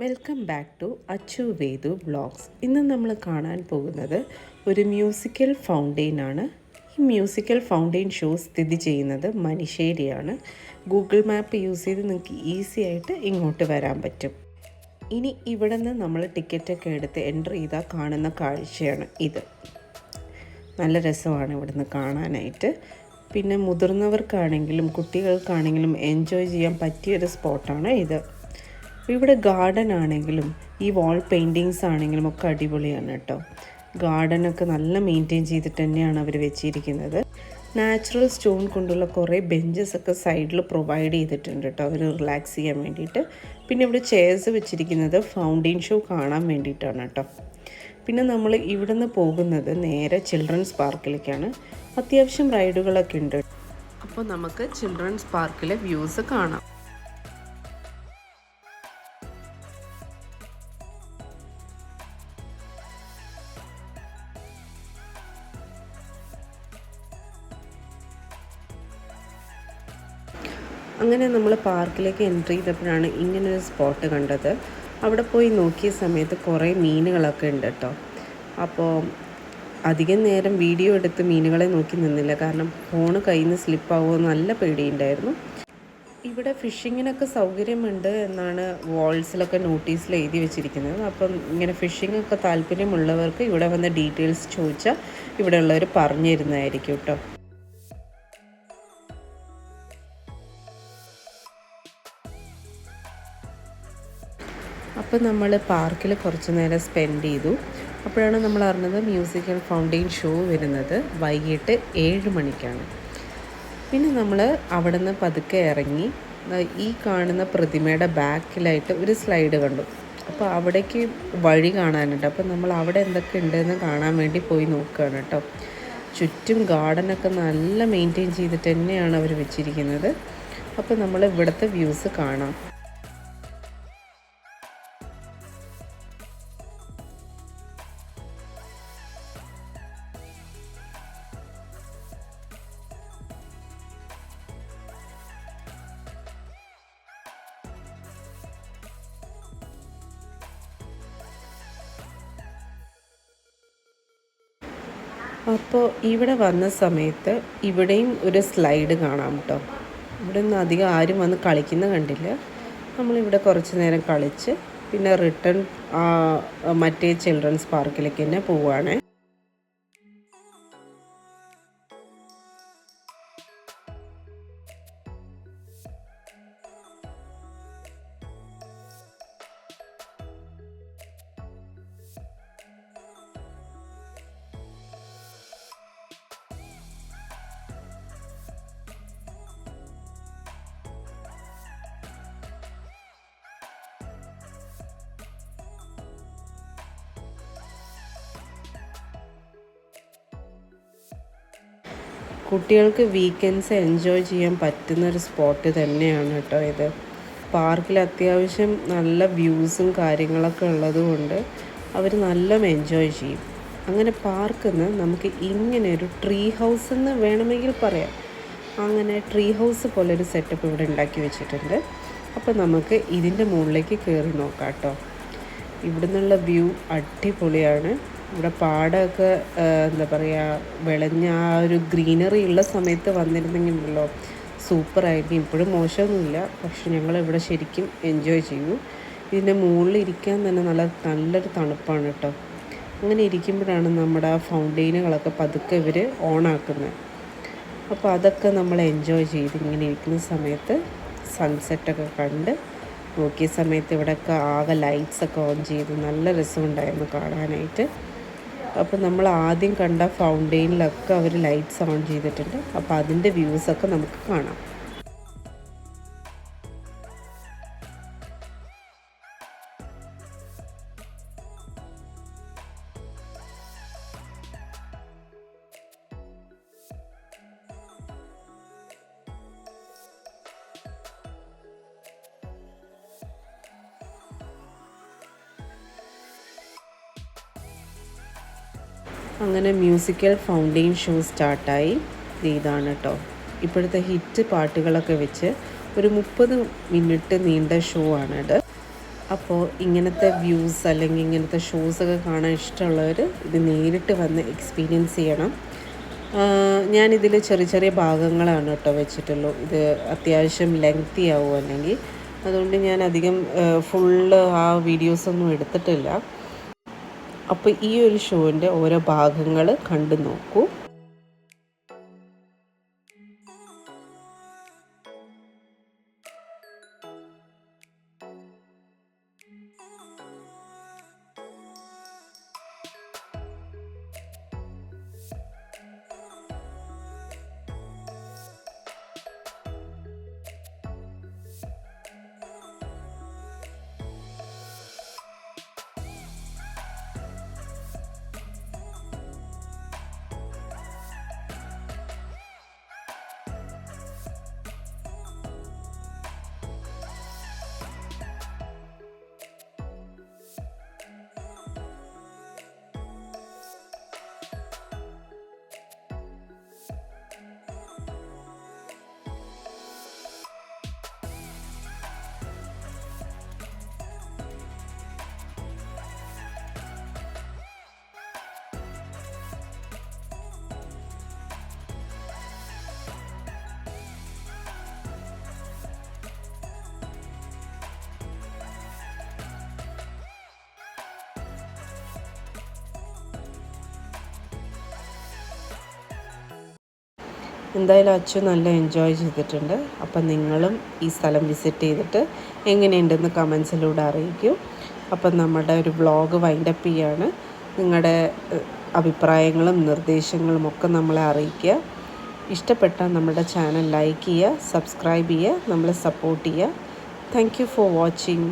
Welcome back to Achu Vedu blogs. ഇന്ന് നമ്മൾ കാണാൻ പോകുന്നത് ഒരു മ്യൂസിക്കൽ ഫൗണ്ടെയിനാണ്. ഈ മ്യൂസിക്കൽ ഫൗണ്ടെയിൻ ഷോ സ്ഥിതി ചെയ്യുന്നത് മനിശ്ശേരിയാണ്. ഗൂഗിൾ മാപ്പ് യൂസ് ചെയ്ത് നിങ്ങൾക്ക് ഈസി ആയിട്ട് ഇങ്ങോട്ട് വരാൻ പറ്റും. ഇനി ഇവിടെ നിന്ന് നമ്മൾ ടിക്കറ്റൊക്കെ എടുത്ത് എൻ്റർ ചെയ്താൽ കാണുന്ന കാഴ്ചയാണ് ഇത്. നല്ല രസമാണ് ഇവിടുന്ന് കാണാനായിട്ട്. പിന്നെ മുതിർന്നവർക്കാണെങ്കിലും കുട്ടികൾക്കാണെങ്കിലും എൻജോയ് ചെയ്യാൻ പറ്റിയൊരു സ്പോട്ടാണ് ഇത്. ഇവിടെ ഗാർഡൻ ആണെങ്കിലും ഈ വാൾ പെയിൻറ്റിങ്സ് ആണെങ്കിലും ഒക്കെ അടിപൊളിയാണ് കേട്ടോ. ഗാർഡനൊക്കെ നല്ല മെയിൻറ്റെയിൻ ചെയ്തിട്ട് തന്നെയാണ് അവർ വെച്ചിരിക്കുന്നത്. നാച്ചുറൽ സ്റ്റോൺ കൊണ്ടുള്ള കുറേ ബെഞ്ചസ് ഒക്കെ സൈഡിൽ പ്രൊവൈഡ് ചെയ്തിട്ടുണ്ട് കേട്ടോ, അവർ റിലാക്സ് ചെയ്യാൻ വേണ്ടിയിട്ട്. പിന്നെ ഇവിടെ ചെയർസ് വെച്ചിരിക്കുന്നത് ഫൗണ്ടെയിൻ ഷോ കാണാൻ വേണ്ടിയിട്ടാണ് കേട്ടോ. പിന്നെ നമ്മൾ ഇവിടുന്ന് പോകുന്നത് നേരെ ചിൽഡ്രൻസ് പാർക്കിലേക്കാണ്. അത്യാവശ്യം റൈഡുകളൊക്കെ ഉണ്ട്. അപ്പോൾ നമുക്ക് ചിൽഡ്രൻസ് പാർക്കിലെ വ്യൂസ് കാണാം. അങ്ങനെ നമ്മൾ പാർക്കിലേക്ക് എൻട്രി ചെയ്തപ്പോഴാണ് ഇങ്ങനൊരു സ്പോട്ട് കണ്ടത്. അവിടെ പോയി നോക്കിയ സമയത്ത് കുറേ മീനുകളൊക്കെ ഉണ്ട് കേട്ടോ. അപ്പോൾ അധികം നേരം വീഡിയോ എടുത്ത് മീനുകളെ നോക്കി നിന്നില്ല, കാരണം ഫോണ് കയ്യിൽ നിന്ന് സ്ലിപ്പാവുമോ നല്ല പേടിയുണ്ടായിരുന്നു. ഇവിടെ ഫിഷിങ്ങിനൊക്കെ സൗകര്യമുണ്ട് എന്നാണ് വാൾസിലൊക്കെ നോട്ടീസിൽ എഴുതി വെച്ചിരിക്കുന്നത്. അപ്പം ഇങ്ങനെ ഫിഷിങ്ങൊക്കെ താല്പര്യമുള്ളവർക്ക് ഇവിടെ വന്ന് ഡീറ്റെയിൽസ് ചോദിച്ചാൽ ഇവിടെ ഉള്ളവർ പറഞ്ഞു തരുന്നതായിരിക്കും കേട്ടോ. അപ്പോൾ നമ്മൾ പാർക്കിൽ കുറച്ച് നേരം സ്പെൻഡ് ചെയ്തു. അപ്പോഴാണ് നമ്മൾ അറിഞ്ഞത് മ്യൂസിക്കൽ ഫൗണ്ടെയിൻ ഷോ വരുന്നത് വൈകിട്ട് 7 മണിക്കാണ്. പിന്നെ നമ്മൾ അവിടെ നിന്ന് പതുക്കെ ഇറങ്ങി ഈ കാണുന്ന പ്രതിമയുടെ ബാക്കിലായിട്ട് ഒരു സ്ലൈഡ് കണ്ടു. അപ്പോൾ അവിടേക്ക് വഴി കാണാനുണ്ട്. അപ്പോൾ നമ്മൾ അവിടെ എന്തൊക്കെ ഉണ്ടെന്ന് കാണാൻ വേണ്ടി പോയി നോക്കുകയാണ് കേട്ടോ. ചുറ്റും ഗാർഡനൊക്കെ നല്ല മെയിൻറ്റെയിൻ ചെയ്തിട്ട് തന്നെയാണ് അവർ വെച്ചിരിക്കുന്നത്. അപ്പോൾ നമ്മൾ ഇവിടുത്തെ വ്യൂസ് കാണാം. അപ്പോൾ ഇവിടെ വന്ന സമയത്ത് ഇവിടെയും ഒരു സ്ലൈഡ് കാണാം കേട്ടോ. ഇവിടെ ഒന്നും അധികം ആരും വന്ന് കളിക്കുന്ന കണ്ടില്ല. നമ്മളിവിടെ കുറച്ച് നേരം കളിച്ച് പിന്നെ റിട്ടേൺ മറ്റേ ചിൽഡ്രൻസ് പാർക്കിലേക്ക് തന്നെ പോവുകയാണ്. കുട്ടികൾക്ക് വീക്കെൻഡ്സ് എൻജോയ് ചെയ്യാൻ പറ്റുന്നൊരു സ്പോട്ട് തന്നെയാണ് കേട്ടോ ഇത്. പാർക്കിൽ അത്യാവശ്യം നല്ല വ്യൂസും കാര്യങ്ങളൊക്കെ ഉള്ളതുകൊണ്ട് അവർ നല്ല എൻജോയ് ചെയ്യും. അങ്ങനെ പാർക്കിൽ നിന്ന് നമുക്ക് ഇങ്ങനെ ഒരു ട്രീ ഹൗസ് എന്ന് വേണമെങ്കിൽ പറയാം. അങ്ങനെ ട്രീ ഹൗസ് പോലൊരു സെറ്റപ്പ് ഇവിടെ ഉണ്ടാക്കി വെച്ചിട്ടുണ്ട്. അപ്പോൾ നമുക്ക് ഇതിൻ്റെ മുകളിലേക്ക് കയറി നോക്കാം കേട്ടോ. ഇവിടെ നിന്നുള്ള വ്യൂ അടിപൊളിയാണ്. ഇവിടെ പാടമൊക്കെ എന്താ പറയുക, വിളഞ്ഞ ആ ഒരു ഗ്രീനറി ഉള്ള സമയത്ത് വന്നിരുന്നെങ്കിലല്ലോ സൂപ്പറായിരിക്കും. ഇപ്പോഴും മോശമൊന്നുമില്ല, പക്ഷെ ഞങ്ങളിവിടെ ശരിക്കും എൻജോയ് ചെയ്തു. ഇതിൻ്റെ മുകളിൽ ഇരിക്കാൻ തന്നെ നല്ലൊരു തണുപ്പാണ് കേട്ടോ. അങ്ങനെ ഇരിക്കുമ്പോഴാണ് നമ്മുടെ ആ ഫൗണ്ടെയിനുകളൊക്കെ പതുക്കെ ഇവർ ഓണാക്കുന്നത്. അപ്പോൾ അതൊക്കെ നമ്മൾ എൻജോയ് ചെയ്ത് ഇങ്ങനെ ഇരിക്കുന്ന സമയത്ത് സൺസെറ്റൊക്കെ കണ്ട് നോക്കിയ സമയത്ത് ഇവിടെയൊക്കെ ആകെ ലൈറ്റ്സൊക്കെ ഓൺ ചെയ്ത് നല്ല രസമുണ്ടായിരുന്നു കാണാനായിട്ട്. അപ്പോൾ നമ്മൾ ആദ്യം കണ്ട ഫൗണ്ടെയിനിലൊക്കെ അവർ ലൈറ്റ്സ് ഓൺ ചെയ്തിട്ടുണ്ട്. അപ്പോൾ അതിൻ്റെ വ്യൂസൊക്കെ നമുക്ക് കാണാം. അങ്ങനെ മ്യൂസിക്കൽ ഫൗണ്ടെയിൻ ഷോ സ്റ്റാർട്ടായി. ഇതാണ് കേട്ടോ ഇപ്പോഴത്തെ ഹിറ്റ് പാട്ടുകളൊക്കെ വെച്ച് ഒരു 30 മിനിറ്റ് നീണ്ട ഷോ ആണിത്. അപ്പോൾ ഇങ്ങനത്തെ വ്യൂസ് അല്ലെങ്കിൽ ഇങ്ങനത്തെ ഷോസൊക്കെ കാണാൻ ഇഷ്ടമുള്ളവർ ഇത് നേരിട്ട് വന്ന് എക്സ്പീരിയൻസ് ചെയ്യണം. ഞാനിതിൽ ചെറിയ ചെറിയ ഭാഗങ്ങളാണ് കേട്ടോ വെച്ചിട്ടുള്ളൂ. ഇത് അത്യാവശ്യം ലെങ്തി ആവും അല്ലെങ്കിൽ, അതുകൊണ്ട് ഞാൻ അധികം ഫുള്ള് ആ വീഡിയോസൊന്നും എടുത്തിട്ടില്ല. അപ്പോൾ ഈ ഒരു ഷോൻ്റെ ഓരോ ഭാഗങ്ങൾ കണ്ടു നോക്കൂ. എന്തായാലും അച്ചു നല്ല എൻജോയ് ചെയ്തിട്ടുണ്ട്. അപ്പം നിങ്ങളും ഈ സ്ഥലം വിസിറ്റ് ചെയ്തിട്ട് എങ്ങനെയുണ്ടെന്ന് കമൻസിലൂടെ അറിയിക്കൂ. അപ്പം നമ്മുടെ ഒരു വ്ളോഗ് വൈൻഡപ്പ് ചെയ്യാണ്. നിങ്ങളുടെ അഭിപ്രായങ്ങളും നിർദ്ദേശങ്ങളും ഒക്കെ നമ്മളെ അറിയിക്കുക. ഇഷ്ടപ്പെട്ടാൽ നമ്മുടെ ചാനൽ ലൈക്ക് ചെയ്യുക, സബ്സ്ക്രൈബ് ചെയ്യുക, നമ്മളെ സപ്പോർട്ട് ചെയ്യുക. Thank you for watching.